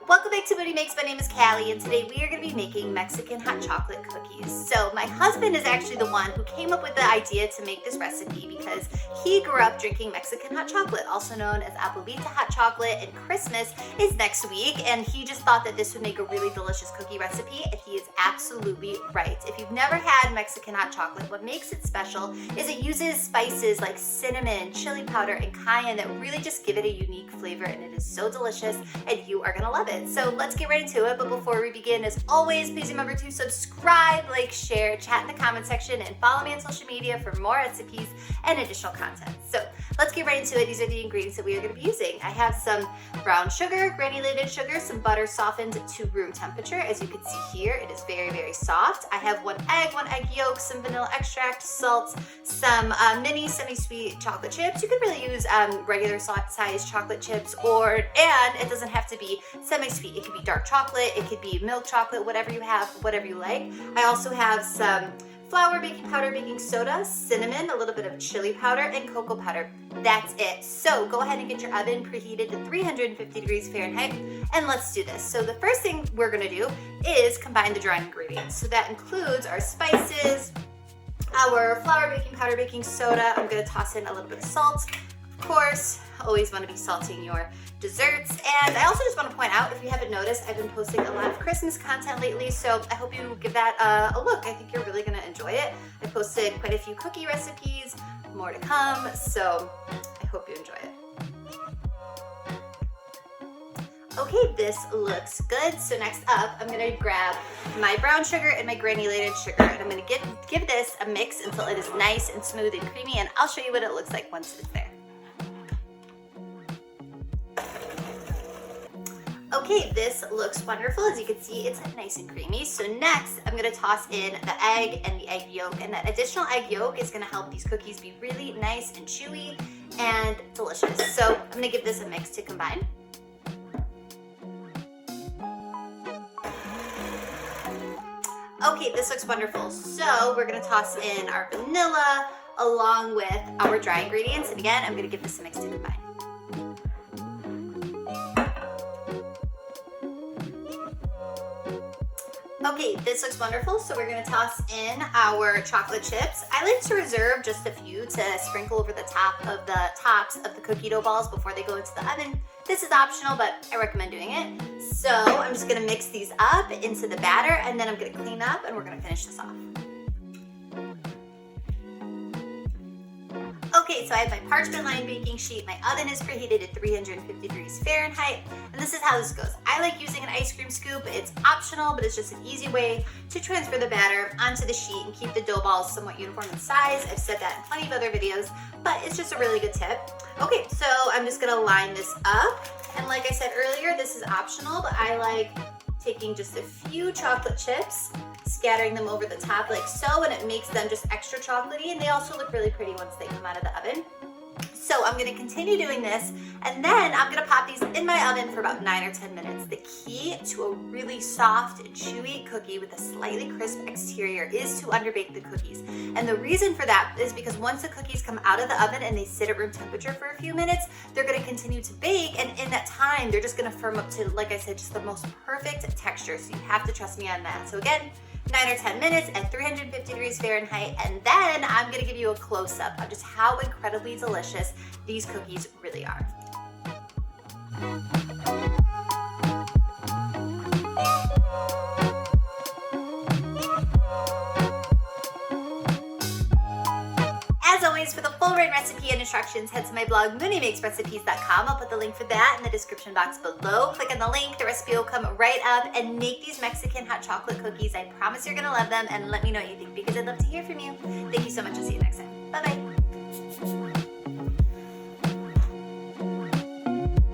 Welcome back to Booty Makes. My name is Callie, and today we are going to be making Mexican hot chocolate cookies. So my husband is actually the one who came up with the idea to make this recipe because he grew up drinking Mexican hot chocolate, also known as Abuelita hot chocolate, and Christmas is next week, and he just thought that this would make a really delicious cookie recipe, and he is absolutely right. If you've never had Mexican hot chocolate, what makes it special is it uses spices like cinnamon, chili powder, and cayenne that really just give it a unique flavor, and it is so delicious, and you are going to love it. So let's get right into it, but before we begin, as always, please remember to subscribe, like, share, chat in the comment section, and follow me on social media for more recipes and additional content. So let's get right into it. These are the ingredients that we are going to be using. I have some brown sugar, granulated sugar, some butter softened to room temperature. As you can see here, it is very, very soft. I have one egg yolk, some vanilla extract, salt, some mini semi-sweet chocolate chips. You could really use regular size chocolate chips, and it doesn't have to be semi-sweet. It could be dark chocolate, it could be milk chocolate, whatever you have, whatever you like. I also have some flour, baking powder, baking soda, cinnamon, a little bit of chili powder, and cocoa powder. That's it. So go ahead and get your oven preheated to 350 degrees Fahrenheit, and let's do this. So the first thing we're gonna do is combine the dry ingredients. So that includes our spices, our flour, baking powder, baking soda. I'm gonna toss in a little bit of salt. Of course, always want to be salting your desserts. And I also just want to point out, if you haven't noticed, I've been posting a lot of Christmas content lately, so I hope you give that a look. I think you're really going to enjoy it. I posted quite a few cookie recipes, more to come, so I hope you enjoy it. Okay, this looks good. So next up, I'm gonna grab my brown sugar and my granulated sugar, and I'm gonna give this a mix until it is nice and smooth and creamy, and I'll show you what it looks like once it's there. Okay, this looks wonderful. As you can see, it's nice and creamy. So next, I'm gonna toss in the egg and the egg yolk, and that additional egg yolk is gonna help these cookies be really nice and chewy and delicious. So I'm gonna give this a mix to combine. Okay, this looks wonderful. So we're gonna toss in our vanilla along with our dry ingredients. And again, I'm gonna give this a mix to combine. Okay, this looks wonderful. So we're gonna toss in our chocolate chips. I like to reserve just a few to sprinkle over the tops of the cookie dough balls before they go into the oven. This is optional, but I recommend doing it. So I'm just gonna mix these up into the batter, and then I'm gonna clean up and we're gonna finish this off. Okay, so I have my parchment lined baking sheet. My oven is preheated at 350 degrees Fahrenheit, and this is how this goes. I like using an ice cream scoop. It's optional, but it's just an easy way to transfer the batter onto the sheet and keep the dough balls somewhat uniform in size. I've said that in plenty of other videos, but it's just a really good tip. Okay, so I'm just gonna line this up, and like I said earlier, this is optional, but I like taking just a few chocolate chips, scattering them over the top like so, and it makes them just extra chocolatey, and they also look really pretty once they come out of the oven. So I'm gonna continue doing this, and then I'm gonna pop these in my oven for about 9 or 10 minutes. The key to a really soft and chewy cookie with a slightly crisp exterior is to underbake the cookies. And the reason for that is because once the cookies come out of the oven and they sit at room temperature for a few minutes, they're gonna continue to bake, and in that time, they're just gonna firm up to, like I said, just the most perfect texture. So you have to trust me on that. So again, 9 or 10 minutes at 350 degrees Fahrenheit, and then I'm gonna give you a close-up of just how incredibly delicious these cookies really are. As always, for the full written recipe and instructions, head to my blog, BootyMakesRecipes.com. I'll put the link for that in the description box below. Click on the link, the recipe will come right up, and make these Mexican hot chocolate cookies. I promise you're gonna love them, and let me know what you think because I'd love to hear from you. Thank you so much. I'll see you next time. Bye-bye.